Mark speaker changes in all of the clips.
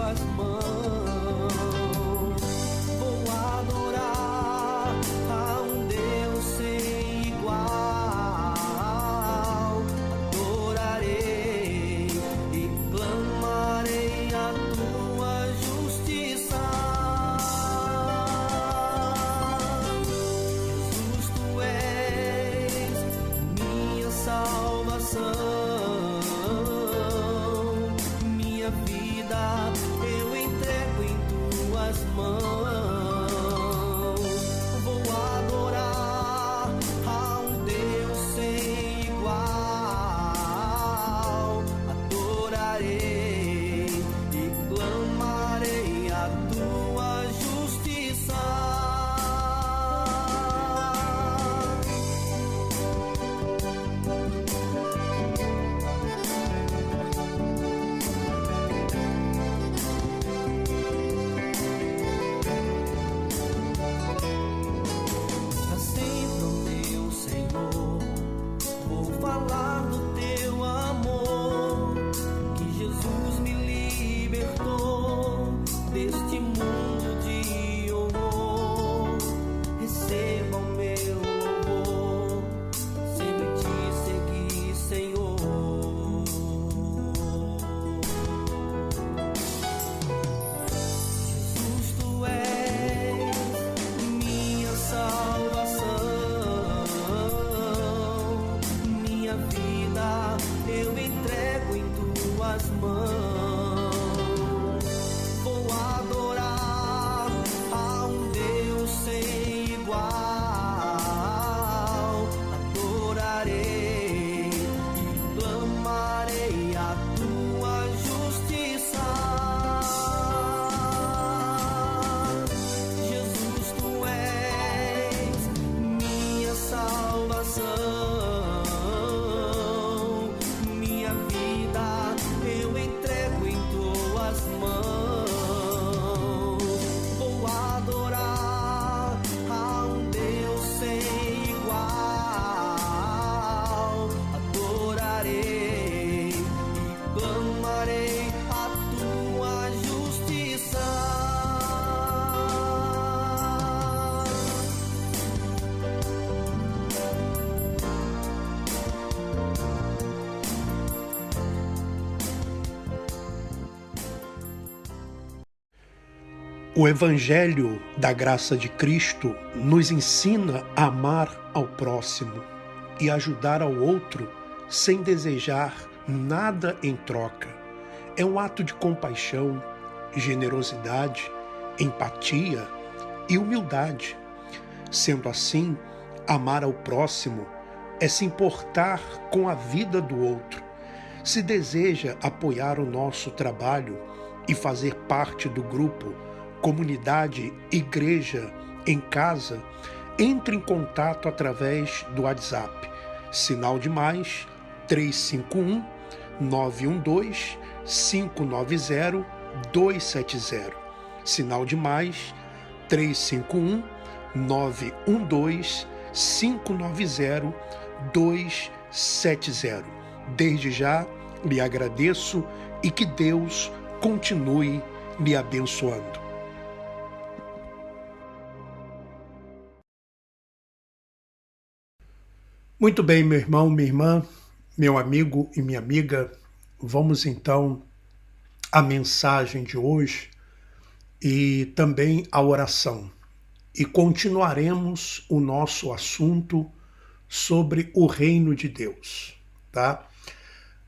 Speaker 1: tuas mãos. Vou adorar a um Deus sem igual. Adorarei e clamarei a tua justiça. Jesus, tu és minha salvação. Minha vida eu entrego em tuas mãos. Vou adorar a um Deus sem igual. Adorarei e clamarei a tua justiça. Pra sempre, ó meu Senhor, vou falar do teu amor, que Jesus me libertou deste mundo de horror. Receba o meu louvor, sempre te seguir, Senhor. Jesus, tu és minha salvação. Minha vida eu entrego em tuas mãos. Vou adorar a um Deus sem igual. Adorarei e clamarei a tua justiça. Jesus, tu és minha salvação. Minha vida eu entrego em tuas mãos. Vou adorar a um Deus sem igual. Adorarei e clamarei a tua justiça.
Speaker 2: O Evangelho da Graça de Cristo nos ensina a amar ao próximo e ajudar ao outro sem desejar nada em troca. É um ato de compaixão, generosidade, empatia e humildade. Sendo assim, amar ao próximo é se importar com a vida do outro. Se deseja apoiar o nosso trabalho e fazer parte do grupo Comunidade Igreja em Casa, entre em contato através do WhatsApp, sinal de mais 351 912 590 270, sinal de mais 351 912 590 270. Desde já lhe agradeço e que Deus continue lhe abençoando. Muito bem, meu irmão, minha irmã, meu amigo e minha amiga, vamos então à mensagem de hoje e também à oração. E continuaremos o nosso assunto sobre o reino de Deus, tá?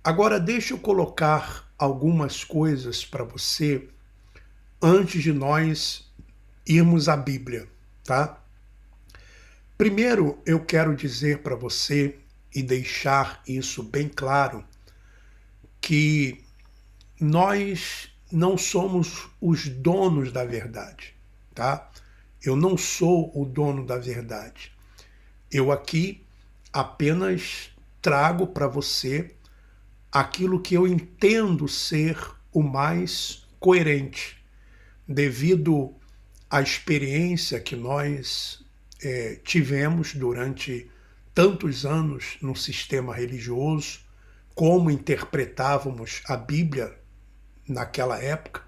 Speaker 2: Agora deixa eu colocar algumas coisas para você antes de nós irmos à Bíblia, tá? Primeiro, eu quero dizer para você e deixar isso bem claro que nós não somos os donos da verdade, tá? Eu não sou o dono da verdade. Eu aqui apenas trago para você aquilo que eu entendo ser o mais coerente, devido à experiência que nós tivemos durante tantos anos no sistema religioso, como interpretávamos a Bíblia naquela época,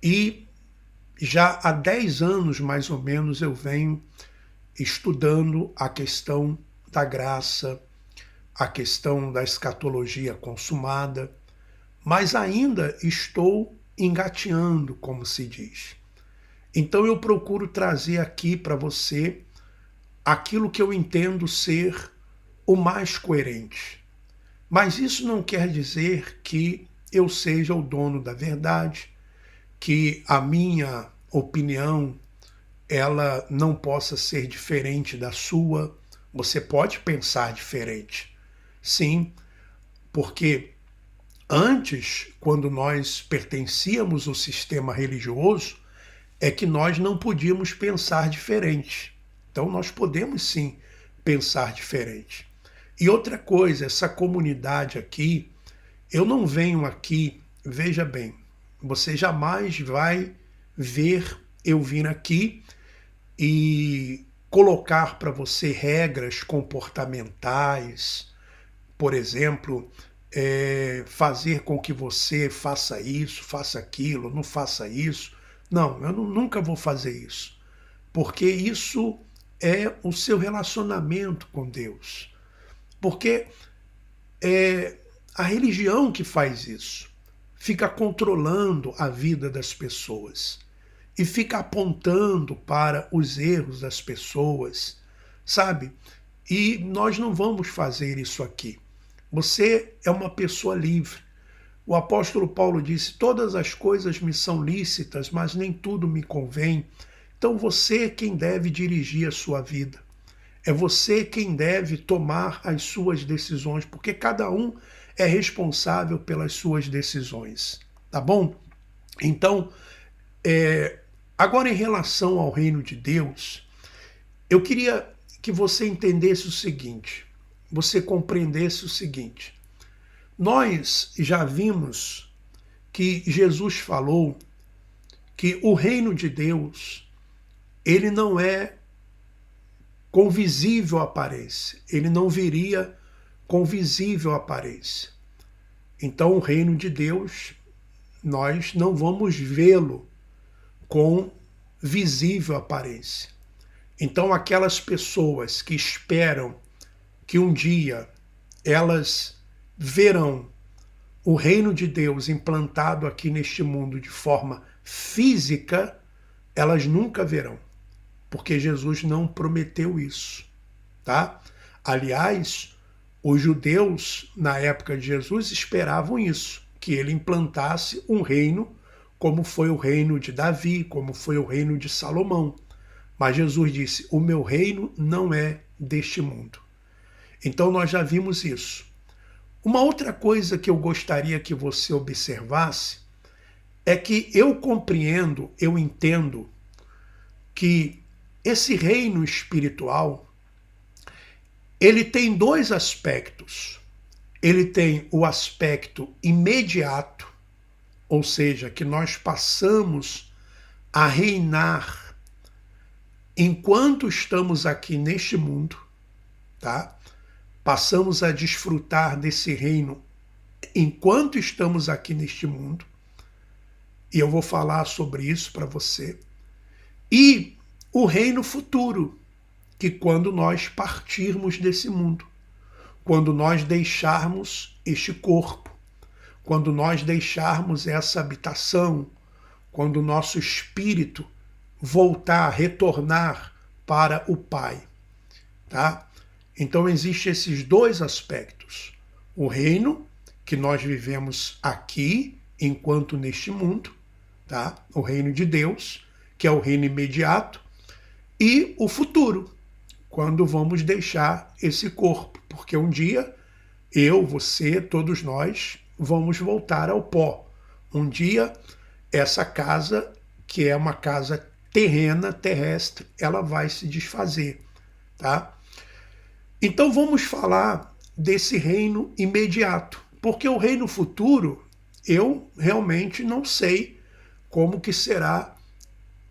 Speaker 2: E já há 10 anos, mais ou menos, eu venho estudando a questão da graça, a questão da escatologia consumada, mas ainda estou engateando, como se diz. Então eu procuro trazer aqui para você aquilo que eu entendo ser o mais coerente. Mas isso não quer dizer que eu seja o dono da verdade, que a minha opinião ela não possa ser diferente da sua. Você pode pensar diferente. Sim, porque antes, quando nós pertencíamos ao sistema religioso, é que nós não podíamos pensar diferente. Então nós podemos sim pensar diferente. E outra coisa, essa comunidade aqui, eu não venho aqui, veja bem, você jamais vai ver eu vir aqui e colocar para você regras comportamentais, por exemplo, fazer com que você faça isso, faça aquilo, não faça isso. Não, eu nunca vou fazer isso, porque isso é o seu relacionamento com Deus. Porque é a religião que faz isso, fica controlando a vida das pessoas e fica apontando para os erros das pessoas, sabe? E nós não vamos fazer isso aqui. Você é uma pessoa livre. O apóstolo Paulo disse: todas as coisas me são lícitas, mas nem tudo me convém. Então você é quem deve dirigir a sua vida. É você quem deve tomar as suas decisões, porque cada um é responsável pelas suas decisões. Tá bom? Então, agora em relação ao reino de Deus, eu queria que você entendesse o seguinte, você compreendesse o seguinte. Nós já vimos que Jesus falou que o reino de Deus, ele não é com visível aparência, ele não viria com visível aparência. Então o reino de Deus, nós não vamos vê-lo com visível aparência. Então aquelas pessoas que esperam que um dia elas verão o reino de Deus implantado aqui neste mundo de forma física, elas nunca verão, porque Jesus não prometeu isso, tá? Aliás, os judeus na época de Jesus esperavam isso, que ele implantasse um reino como foi o reino de Davi, como foi o reino de Salomão. Mas Jesus disse: o meu reino não é deste mundo. Então nós já vimos isso. Uma outra coisa que eu gostaria que você observasse é que eu compreendo, eu entendo que esse reino espiritual, ele tem dois aspectos. Ele tem o aspecto imediato, ou seja, que nós passamos a reinar enquanto estamos aqui neste mundo, tá? Passamos a desfrutar desse reino enquanto estamos aqui neste mundo. E eu vou falar sobre isso para você. E o reino futuro, que quando nós partirmos desse mundo, quando nós deixarmos este corpo, quando nós deixarmos essa habitação, quando o nosso espírito voltar, retornar para o Pai, tá? Então existem esses dois aspectos. O reino que nós vivemos aqui, enquanto neste mundo, tá? O reino de Deus, que é o reino imediato, e o futuro, quando vamos deixar esse corpo, porque um dia eu, você, todos nós vamos voltar ao pó. Um dia essa casa, que é uma casa terrena, terrestre, ela vai se desfazer, tá? Então vamos falar desse reino imediato, porque o reino futuro eu realmente não sei como que será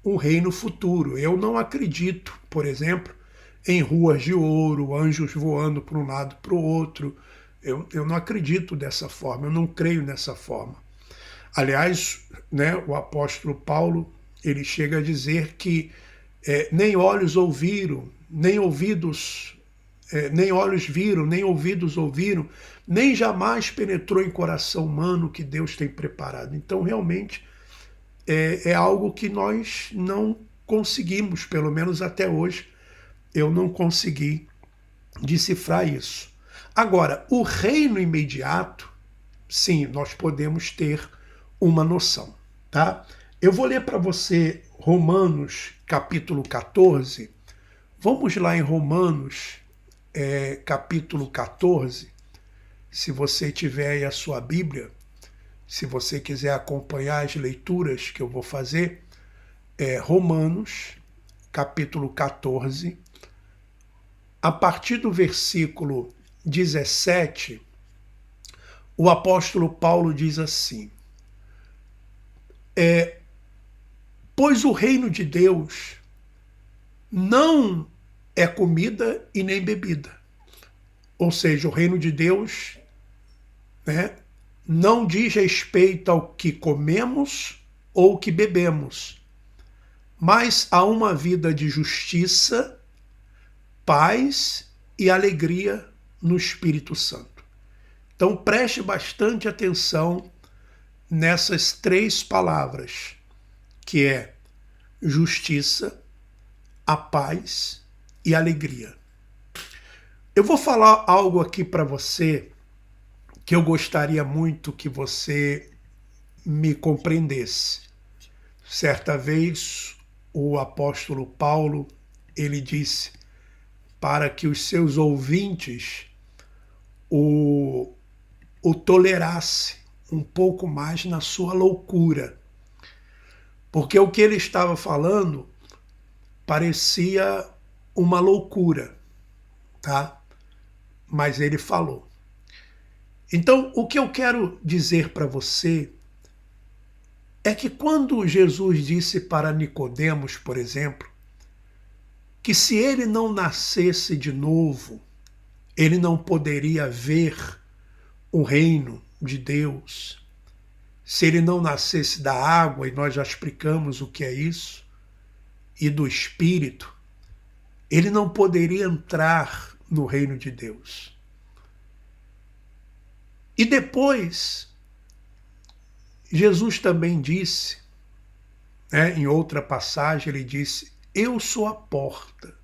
Speaker 2: o reino futuro. Eu não acredito, por exemplo, em ruas de ouro, anjos voando para um lado para o outro. Eu não acredito dessa forma, eu não creio nessa forma. Aliás, né, o apóstolo Paulo, ele chega a dizer que nem olhos ouviram, nem ouvidos, nem olhos viram, nem ouvidos ouviram, nem jamais penetrou em coração humano que Deus tem preparado. Então, realmente, é algo que nós não conseguimos, pelo menos até hoje, eu não consegui decifrar isso. Agora, o reino imediato, sim, nós podemos ter uma noção, tá? Eu vou ler para você Romanos capítulo 14. Vamos lá em Romanos capítulo 14. Se você tiver aí a sua Bíblia, se você quiser acompanhar as leituras que eu vou fazer, Romanos capítulo 14, a partir do versículo 17, o apóstolo Paulo diz assim: pois o reino de Deus não é comida e nem bebida. Ou seja, o reino de Deus, né, não diz respeito ao que comemos ou que bebemos, mas a uma vida de justiça, paz e alegria no Espírito Santo. Então preste bastante atenção nessas três palavras, que é justiça, a paz e alegria. Eu vou falar algo aqui para você que eu gostaria muito que você me compreendesse. Certa vez, o apóstolo Paulo, ele disse para que os seus ouvintes o tolerasse um pouco mais na sua loucura. Porque o que ele estava falando parecia uma loucura, tá? Mas ele falou. Então, o que eu quero dizer para você é que quando Jesus disse para Nicodemos, por exemplo, que se ele não nascesse de novo, ele não poderia ver o reino de Deus. Se ele não nascesse da água, e nós já explicamos o que é isso, e do Espírito, ele não poderia entrar no reino de Deus. E depois, Jesus também disse, né, em outra passagem, ele disse: eu sou a porta.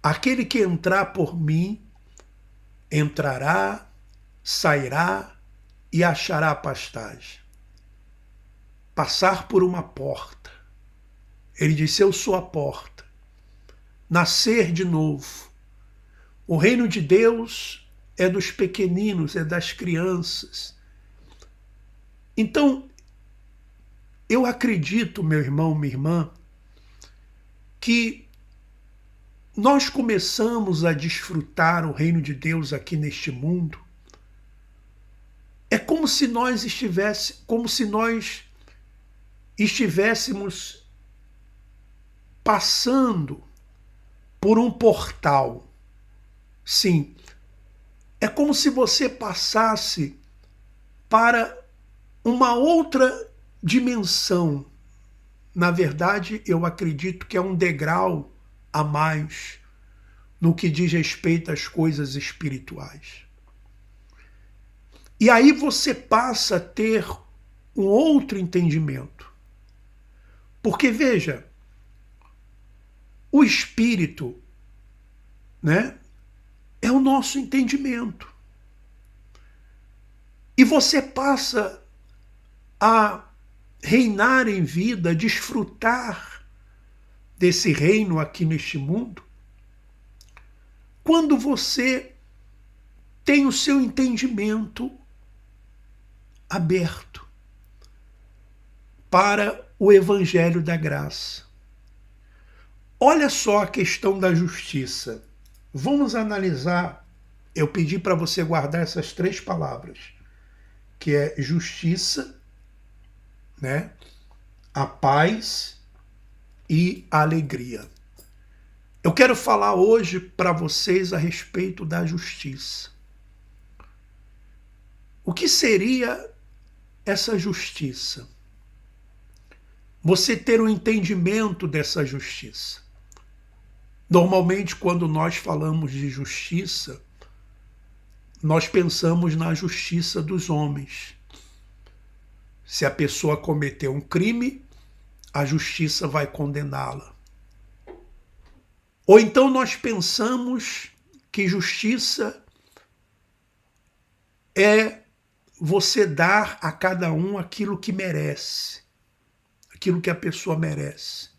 Speaker 2: Aquele que entrar por mim, entrará, sairá e achará pastagem. Passar por uma porta. Ele disse: eu sou a porta. Nascer de novo. O reino de Deus é dos pequeninos, é das crianças. Então, eu acredito, meu irmão, minha irmã, que nós começamos a desfrutar o reino de Deus aqui neste mundo. É como se nós estivéssemos passando por um portal. Sim, é como se você passasse para uma outra dimensão. Na verdade, eu acredito que é um degrau a mais no que diz respeito às coisas espirituais. E aí você passa a ter um outro entendimento. Porque, veja, o espírito, né, é o nosso entendimento. E você passa a reinar em vida, desfrutar desse reino aqui neste mundo, quando você tem o seu entendimento aberto para o Evangelho da Graça. Olha só a questão da justiça. Vamos analisar. Eu pedi para você guardar essas três palavras, que é justiça, né, a paz e a alegria. Eu quero falar hoje para vocês a respeito da justiça. O que seria essa justiça. Você ter o entendimento dessa justiça. Normalmente, quando nós falamos de justiça, nós pensamos na justiça dos homens. Se a pessoa cometeu um crime, a justiça vai condená-la. Ou então nós pensamos que justiça é você dar a cada um aquilo que merece, aquilo que a pessoa merece.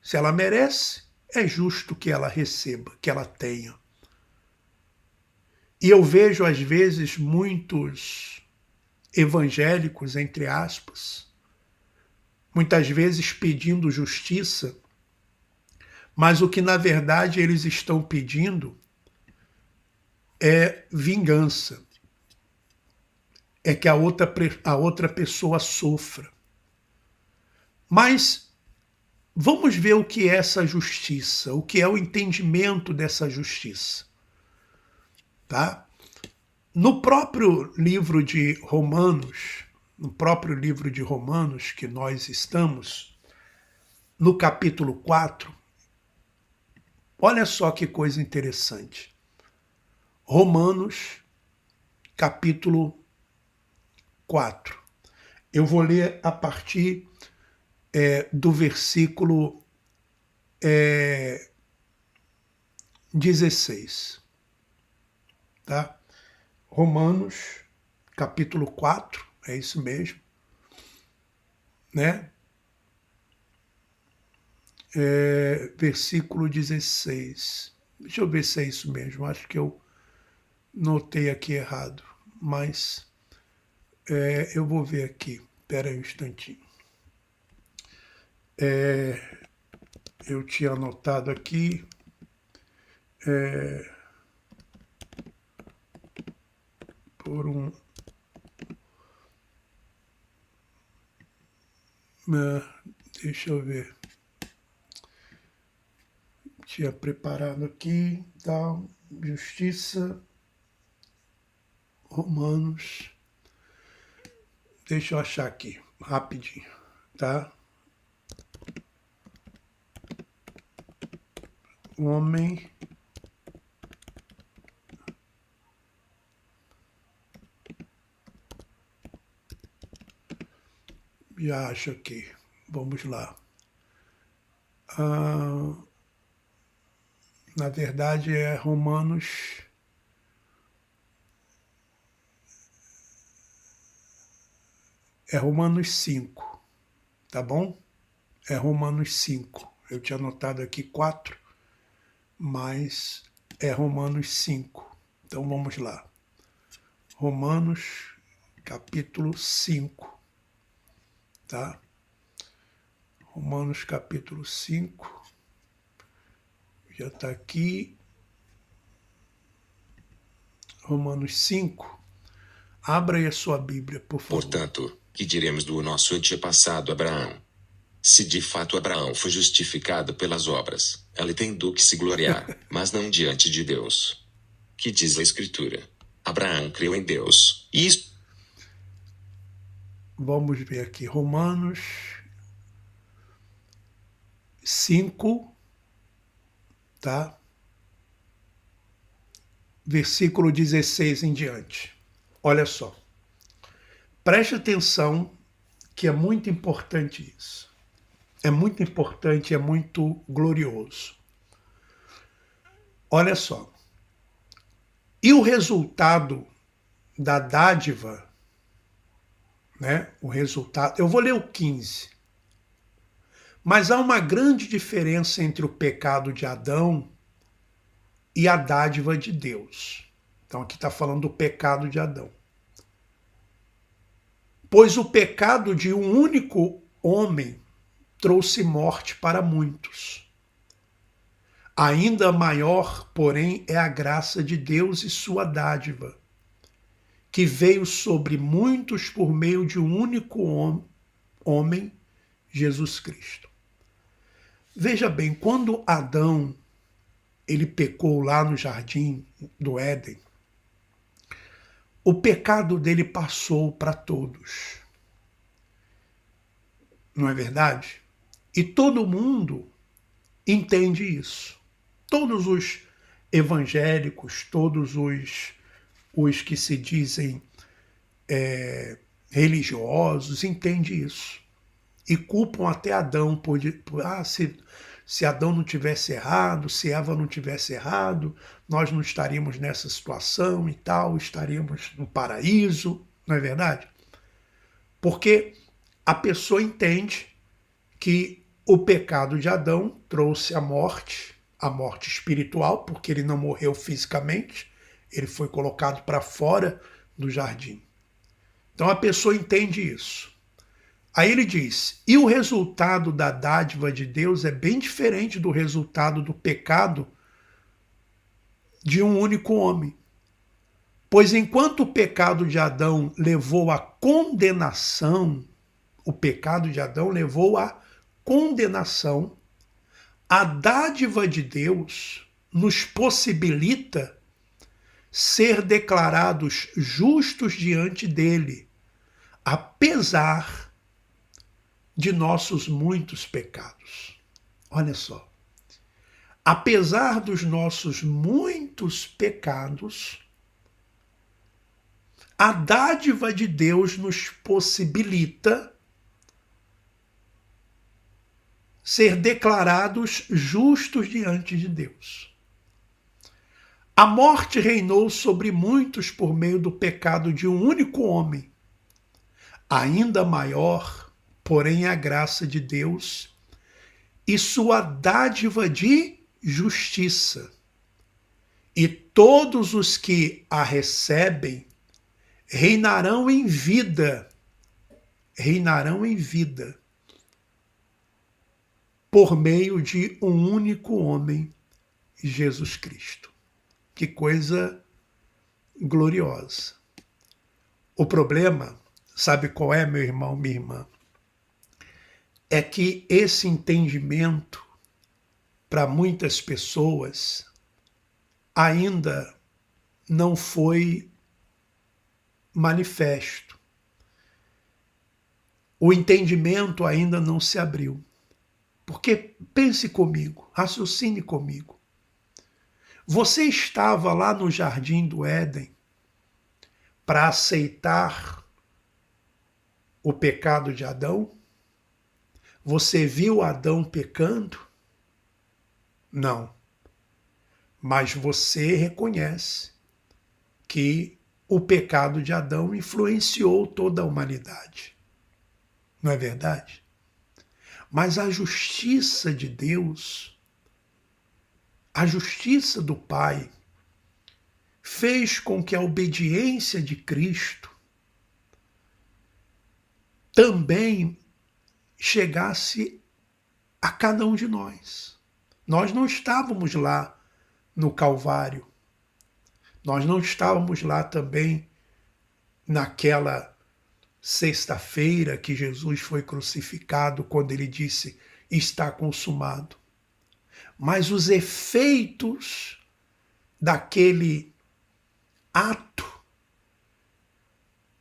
Speaker 2: Se ela merece, é justo que ela receba, que ela tenha. E eu vejo, às vezes, muitos evangélicos, entre aspas, muitas vezes pedindo justiça, mas o que na verdade eles estão pedindo é vingança. É que a outra pessoa sofra. Mas vamos ver o que é essa justiça, o que é o entendimento dessa justiça. Tá? No próprio livro de Romanos, que nós estamos, no capítulo 4, olha só que coisa interessante. Romanos, capítulo 4. Eu vou ler a partir do versículo 16. Tá? Romanos, capítulo 4, é isso mesmo, né? Versículo 16. Deixa eu ver se é isso mesmo, acho que eu notei aqui errado, mas eu vou ver aqui, espera aí um instantinho. Eu tinha anotado aqui, por um... deixa eu ver. Tinha preparado aqui, tal, justiça, Romanos. Deixa eu achar aqui, rapidinho, tá? Homem já acho aqui. Vamos lá. Na verdade é Romanos. É Romanos 5, tá bom? É Romanos 5. Eu tinha anotado aqui 4, mas é Romanos 5. Então vamos lá. Romanos, capítulo 5, tá? Romanos, capítulo 5. Já está aqui. Romanos 5. Abra aí a sua Bíblia, por favor.
Speaker 3: Portanto, que diremos do nosso antepassado Abraão? Se de fato Abraão foi justificado pelas obras, ele tem do que se gloriar, mas não diante de Deus. Que diz a Escritura? Abraão creu em Deus, e isto...
Speaker 2: Vamos ver aqui, Romanos 5, tá? Versículo 16 em diante. Olha só. Preste atenção que é muito importante isso. É muito importante, é muito glorioso. Olha só. E o resultado da dádiva, né? O resultado... Eu vou ler o 15. Mas há uma grande diferença entre o pecado de Adão e a dádiva de Deus. Então aqui está falando do pecado de Adão. Pois o pecado de um único homem trouxe morte para muitos. Ainda maior, porém, é a graça de Deus e sua dádiva, que veio sobre muitos por meio de um único homem, Jesus Cristo. Veja bem, quando Adão ele pecou lá no jardim do Éden, o pecado dele passou para todos. Não é verdade? E todo mundo entende isso. Todos os evangélicos, todos os que se dizem religiosos entendem isso. E culpam até Adão se Adão não tivesse errado, se Eva não tivesse errado, nós não estaríamos nessa situação e tal, estaríamos no paraíso, não é verdade? Porque a pessoa entende que o pecado de Adão trouxe a morte espiritual, porque ele não morreu fisicamente, ele foi colocado para fora do jardim. Então a pessoa entende isso. Aí ele diz, e o resultado da dádiva de Deus é bem diferente do resultado do pecado de um único homem. Pois enquanto o pecado de Adão levou à condenação, a dádiva de Deus nos possibilita ser declarados justos diante dele, apesar de nossos muitos pecados. Olha só. Apesar dos nossos muitos pecados, a dádiva de Deus nos possibilita ser declarados justos diante de Deus. A morte reinou sobre muitos por meio do pecado de um único homem. Ainda maior, porém, a graça de Deus e sua dádiva de justiça. E todos os que a recebem reinarão em vida, por meio de um único homem, Jesus Cristo. Que coisa gloriosa. O problema, sabe qual é, meu irmão, minha irmã? É que esse entendimento, para muitas pessoas, ainda não foi manifesto. O entendimento ainda não se abriu. Porque pense comigo, raciocine comigo. Você estava lá no Jardim do Éden para aceitar o pecado de Adão? Você viu Adão pecando? Não. Mas você reconhece que o pecado de Adão influenciou toda a humanidade. Não é verdade? Mas a justiça de Deus, a justiça do Pai, fez com que a obediência de Cristo também chegasse a cada um de nós. Nós não estávamos lá no Calvário. Nós não estávamos lá também naquela sexta-feira que Jesus foi crucificado, quando ele disse, está consumado. Mas os efeitos daquele ato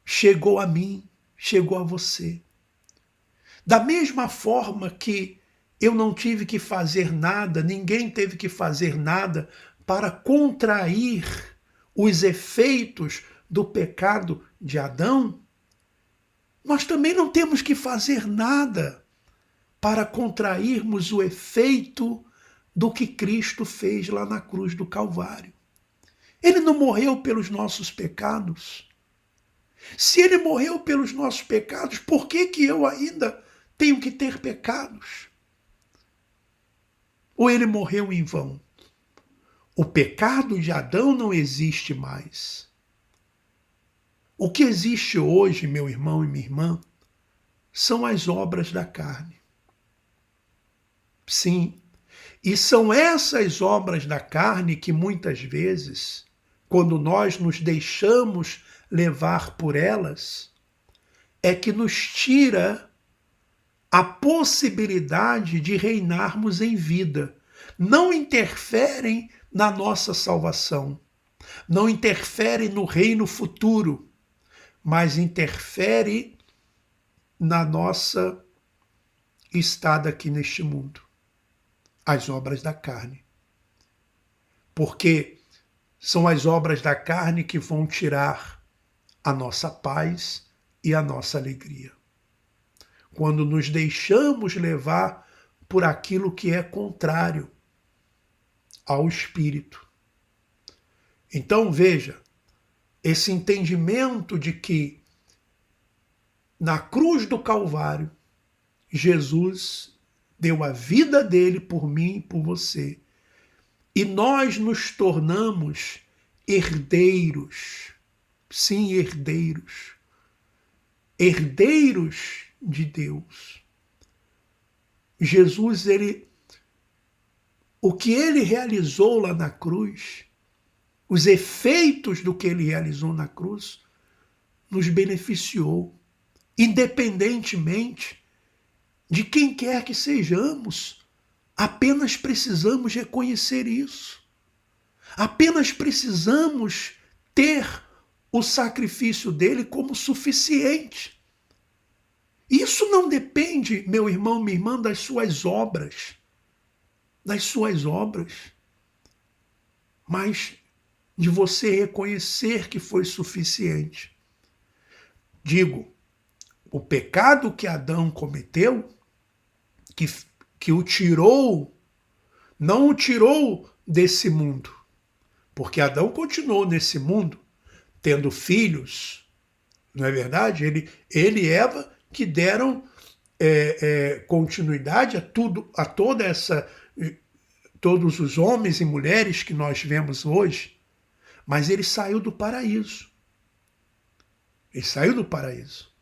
Speaker 2: chegou a mim, chegou a você. Da mesma forma que eu não tive que fazer nada, ninguém teve que fazer nada para contrair os efeitos do pecado de Adão, nós também não temos que fazer nada para contrairmos o efeito do que Cristo fez lá na cruz do Calvário. Ele não morreu pelos nossos pecados. Se ele morreu pelos nossos pecados, por que eu ainda tenho que ter pecados? Ou ele morreu em vão? O pecado de Adão não existe mais. O que existe hoje, meu irmão e minha irmã, são as obras da carne. Sim, e são essas obras da carne que muitas vezes, quando nós nos deixamos levar por elas, é que nos tira a possibilidade de reinarmos em vida. Não interferem na nossa salvação, não interfere no reino futuro, mas interfere na nossa estada aqui neste mundo, as obras da carne. Porque são as obras da carne que vão tirar a nossa paz e a nossa alegria. Quando nos deixamos levar por aquilo que é contrário ao Espírito. Então, veja, esse entendimento de que na cruz do Calvário, Jesus deu a vida dele por mim e por você. E nós nos tornamos herdeiros. Sim, herdeiros. Herdeiros de Deus. Jesus, o que ele realizou lá na cruz, os efeitos do que ele realizou na cruz, nos beneficiou, independentemente de quem quer que sejamos. Apenas precisamos reconhecer isso. Apenas precisamos ter o sacrifício dele como suficiente. Isso não depende, meu irmão, minha irmã, das suas obras. Das suas obras. Mas de você reconhecer que foi suficiente. Digo, o pecado que Adão cometeu, que o tirou, não o tirou desse mundo, porque Adão continuou nesse mundo, tendo filhos, não é verdade? Ele e Eva que deram continuidade a todos os homens e mulheres que nós vemos hoje, mas ele saiu do paraíso. Ele saiu do paraíso.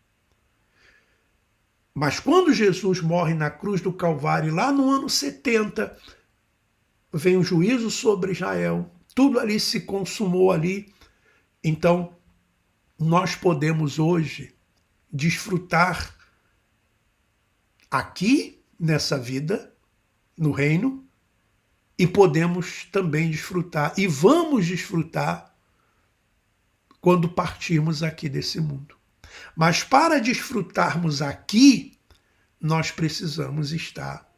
Speaker 2: Mas quando Jesus morre na cruz do Calvário, lá no ano 70, vem o juízo sobre Israel. Tudo ali se consumou ali. Então, nós podemos hoje desfrutar aqui, nessa vida, no reino, e podemos também desfrutar, e vamos desfrutar, quando partirmos aqui desse mundo. Mas para desfrutarmos aqui, nós precisamos estar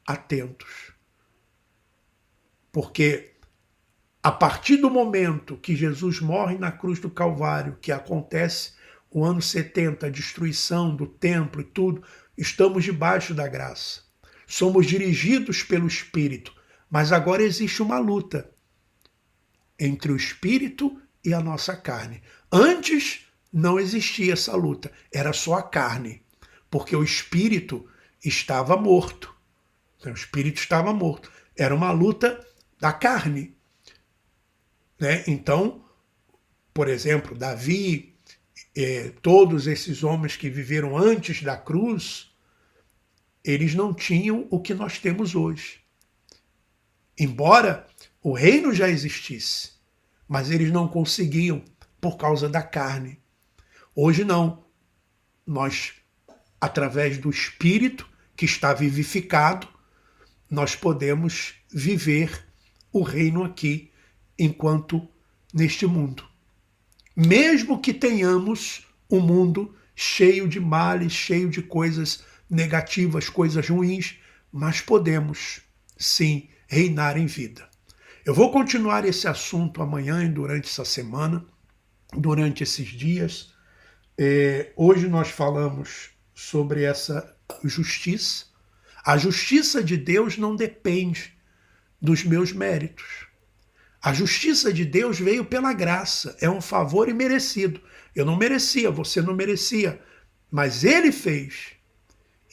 Speaker 2: atentos. Porque a partir do momento que Jesus morre na cruz do Calvário, que acontece o ano 70, a destruição do templo e tudo, estamos debaixo da graça. Somos dirigidos pelo Espírito, mas agora existe uma luta entre o Espírito e a nossa carne. Antes não existia essa luta, era só a carne, porque o Espírito estava morto. O Espírito estava morto. Era uma luta da carne. Né? Então, por exemplo, Davi, todos esses homens que viveram antes da cruz, eles não tinham o que nós temos hoje. Embora o reino já existisse, mas eles não conseguiam por causa da carne. Hoje não. Nós, através do Espírito que está vivificado, nós podemos viver o reino aqui enquanto neste mundo. Mesmo que tenhamos um mundo cheio de males, cheio de coisas negativas, coisas ruins, mas podemos, sim, reinar em vida. Eu vou continuar esse assunto amanhã e durante essa semana, durante esses dias. Hoje nós falamos sobre essa justiça. A justiça de Deus não depende dos meus méritos. A justiça de Deus veio pela graça, é um favor imerecido. Eu não merecia, você não merecia, mas Ele fez.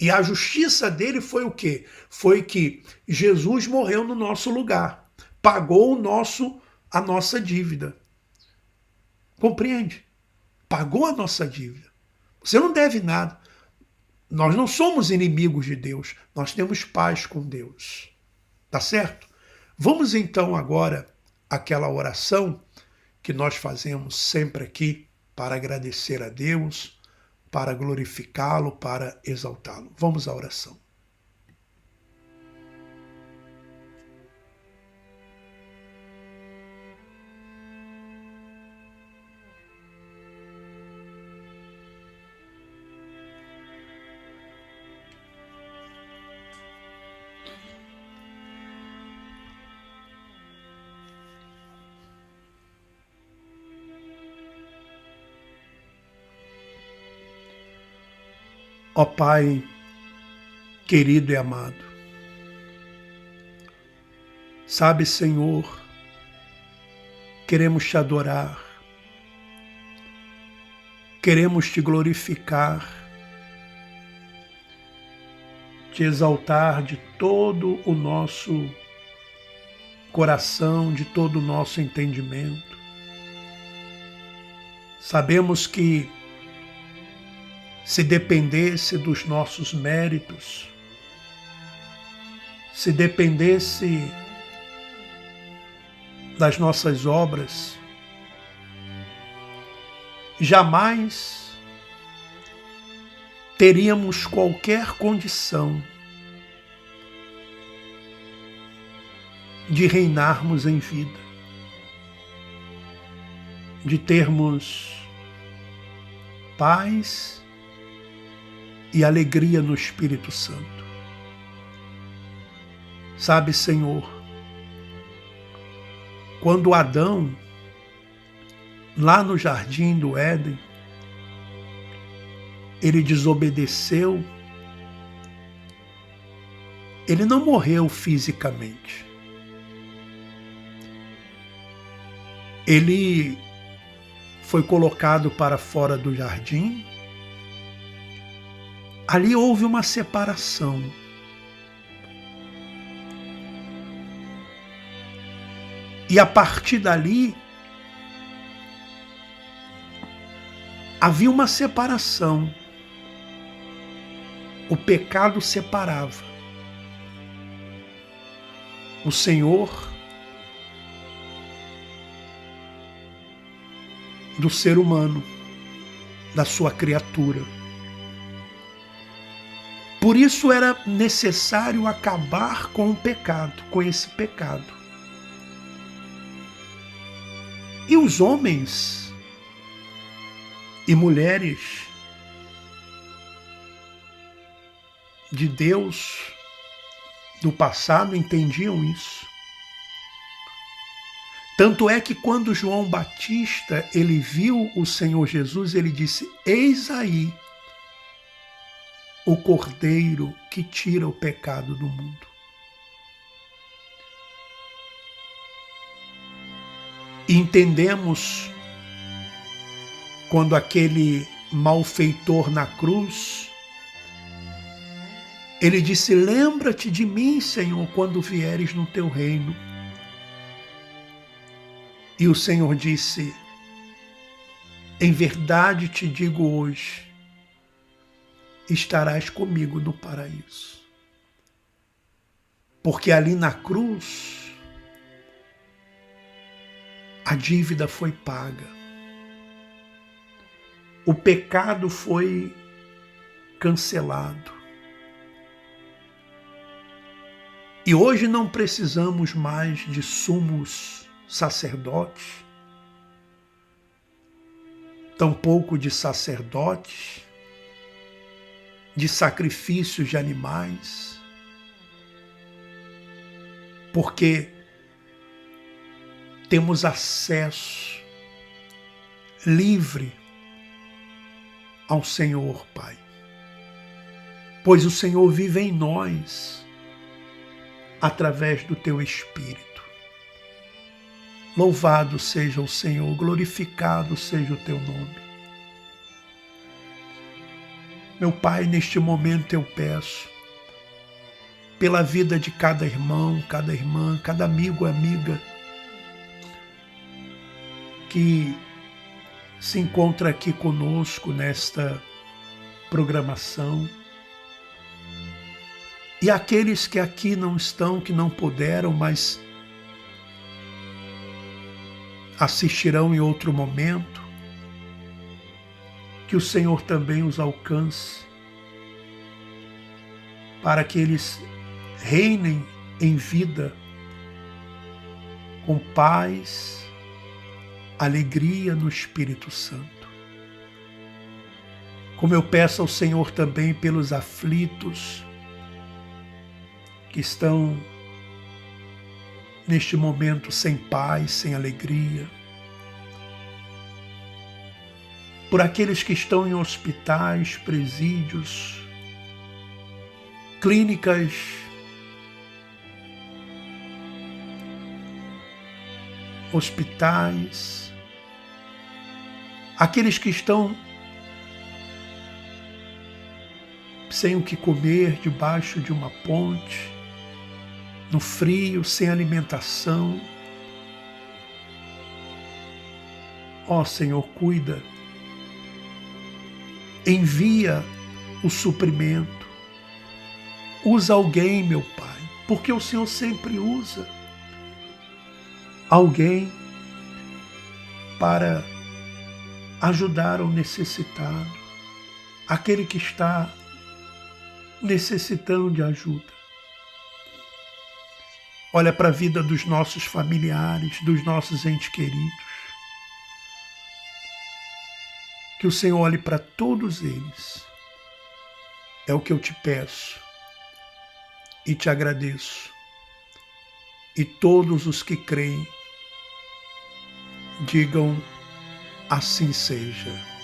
Speaker 2: E a justiça dele foi o quê? Foi que Jesus morreu no nosso lugar, pagou a nossa dívida. Compreende? Pagou a nossa dívida. Você não deve nada. Nós não somos inimigos de Deus, nós temos paz com Deus. Tá certo? Vamos então agora àquela oração que nós fazemos sempre aqui para agradecer a Deus, para glorificá-lo, para exaltá-lo. Vamos à oração. Ó Pai querido e amado, sabe, Senhor, queremos te adorar, queremos te glorificar, te exaltar de todo o nosso coração, de todo o nosso entendimento. Sabemos que se dependesse dos nossos méritos, se dependesse das nossas obras, jamais teríamos qualquer condição de reinarmos em vida, de termos paz e alegria no Espírito Santo. Sabe, Senhor, quando Adão, lá no jardim do Éden, ele desobedeceu, ele não morreu fisicamente. Ele foi colocado para fora do jardim. Ali houve uma separação. E a partir dali, havia uma separação. O pecado separava. O Senhor do ser humano, da sua criatura. Por isso era necessário acabar com o pecado, com esse pecado. E os homens e mulheres de Deus do passado entendiam isso. Tanto é que quando João Batista ele viu o Senhor Jesus, ele disse: eis aí o Cordeiro que tira o pecado do mundo. E entendemos quando aquele malfeitor na cruz, ele disse: lembra-te de mim, Senhor, quando vieres no teu reino. E o Senhor disse: em verdade te digo hoje, estarás comigo no paraíso. Porque ali na cruz, a dívida foi paga. O pecado foi cancelado. E hoje não precisamos mais de sumos sacerdotes, tampouco de sacerdotes, de sacrifícios de animais, porque temos acesso livre ao Senhor, Pai, pois o Senhor vive em nós através do Teu Espírito. Louvado seja o Senhor, glorificado seja o Teu nome. Meu Pai, neste momento eu peço pela vida de cada irmão, cada irmã, cada amigo e amiga que se encontra aqui conosco nesta programação, e aqueles que aqui não estão, que não puderam, mas assistirão em outro momento, que o Senhor também os alcance, para que eles reinem em vida com paz, alegria no Espírito Santo. Como eu peço ao Senhor também pelos aflitos que estão neste momento sem paz, sem alegria, por aqueles que estão em hospitais, presídios, clínicas, hospitais, aqueles que estão sem o que comer debaixo de uma ponte, no frio, sem alimentação. Ó Senhor, cuida, envia o suprimento, usa alguém, meu Pai, porque o Senhor sempre usa alguém para ajudar o necessitado, aquele que está necessitando de ajuda. Olha para a vida dos nossos familiares, dos nossos entes queridos. Que o Senhor olhe para todos eles. É o que eu te peço e te agradeço. E todos os que creem, digam assim seja.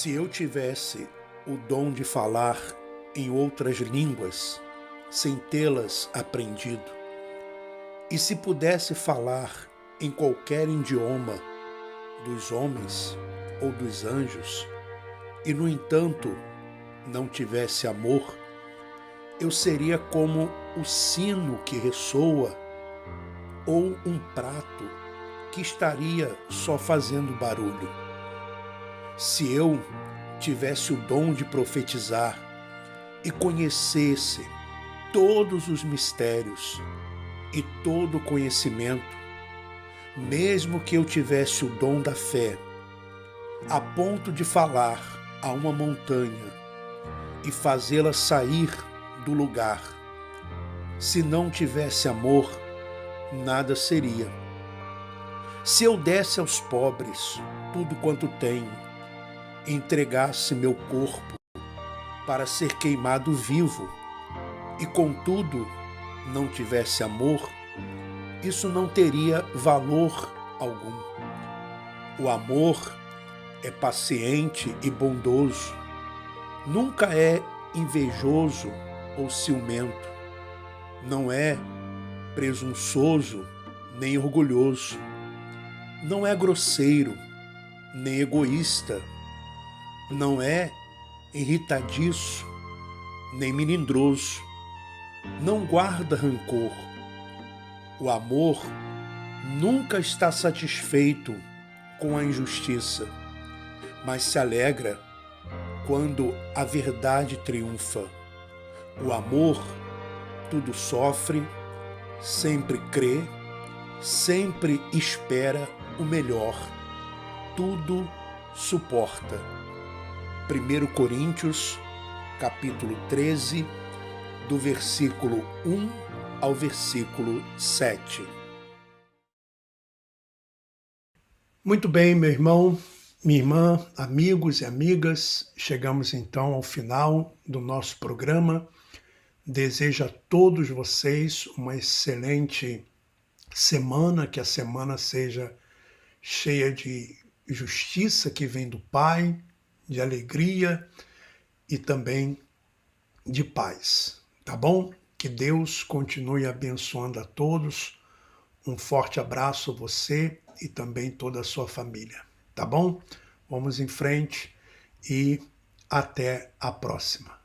Speaker 2: Se eu tivesse o dom de falar em outras línguas, sem tê-las aprendido, e se pudesse falar em qualquer idioma dos homens ou dos anjos, e no entanto não tivesse amor, eu seria como o sino que ressoa ou um prato que estaria só fazendo barulho. Se eu tivesse o dom de profetizar e conhecesse todos os mistérios e todo o conhecimento, mesmo que eu tivesse o dom da fé, a ponto de falar a uma montanha e fazê-la sair do lugar, se não tivesse amor, nada seria. Se eu desse aos pobres tudo quanto tenho, entregasse meu corpo para ser queimado vivo, e contudo não tivesse amor, isso não teria valor algum. O amor é paciente e bondoso, nunca é invejoso ou ciumento, não é presunçoso nem orgulhoso, não é grosseiro nem egoísta, não é irritadiço nem melindroso, não guarda rancor. O amor nunca está satisfeito com a injustiça, mas se alegra quando a verdade triunfa. O amor tudo sofre, sempre crê, sempre espera o melhor, tudo suporta. 1 Coríntios, capítulo 13, do versículo 1 ao versículo 7. Muito bem, meu irmão, minha irmã, amigos e amigas, chegamos então ao final do nosso programa. Desejo a todos vocês uma excelente semana, que a semana seja cheia de justiça que vem do Pai, de alegria e também de paz, tá bom? Que Deus continue abençoando a todos. Um forte abraço a você e também toda a sua família, tá bom? Vamos em frente e até a próxima.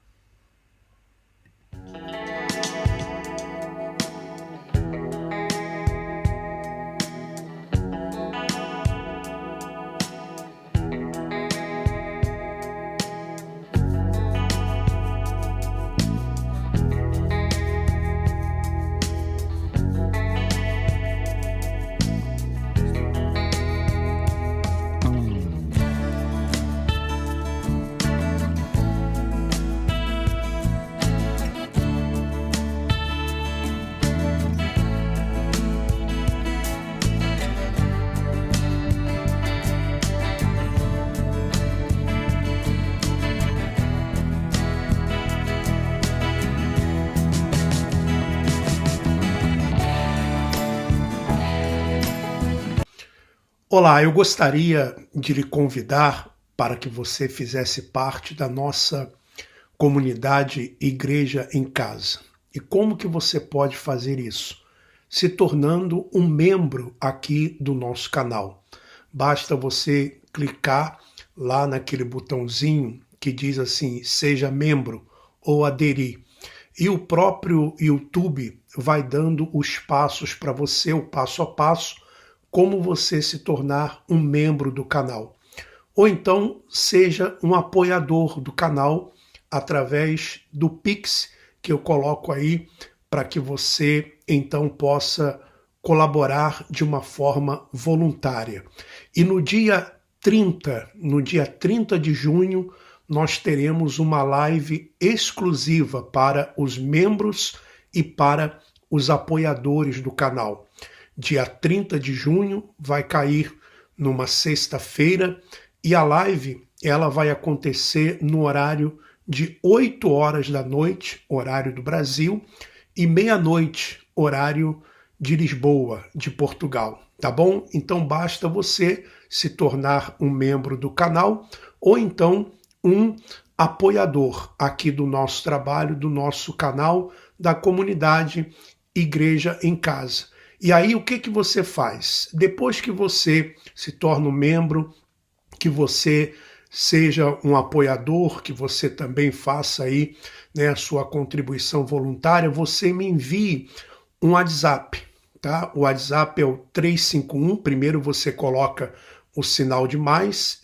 Speaker 2: Olá, eu gostaria de lhe convidar para que você fizesse parte da nossa comunidade Igreja em Casa. E como que você pode fazer isso? Se tornando um membro aqui do nosso canal. Basta você clicar lá naquele botãozinho que diz assim, seja membro ou aderir. E o próprio YouTube vai dando os passos para você, o passo a passo, como você se tornar um membro do canal. Ou então seja um apoiador do canal através do Pix que eu coloco aí para que você então possa colaborar de uma forma voluntária. E no dia 30 de junho, nós teremos uma live exclusiva para os membros e para os apoiadores do canal. Dia 30 de junho vai cair numa sexta-feira e a live ela vai acontecer no horário de 8 horas da noite, horário do Brasil, e meia-noite, horário de Lisboa, de Portugal, tá bom? Então basta você se tornar um membro do canal ou então um apoiador aqui do nosso trabalho, do nosso canal, da comunidade Igreja em Casa. E aí o que você faz? Depois que você se torna um membro, que você seja um apoiador, que você também faça aí, né, a sua contribuição voluntária, você me envie um WhatsApp, tá? O WhatsApp é o 351, primeiro você coloca o sinal de mais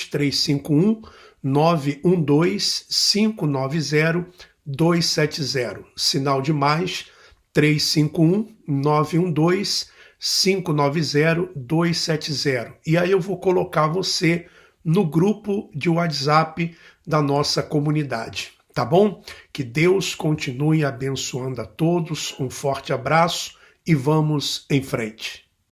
Speaker 2: 351 912 590 270, sinal de mais 351 912 590 270. E aí eu vou colocar você no grupo de WhatsApp da nossa comunidade, tá bom? Que Deus continue abençoando a todos, um forte abraço e vamos em frente.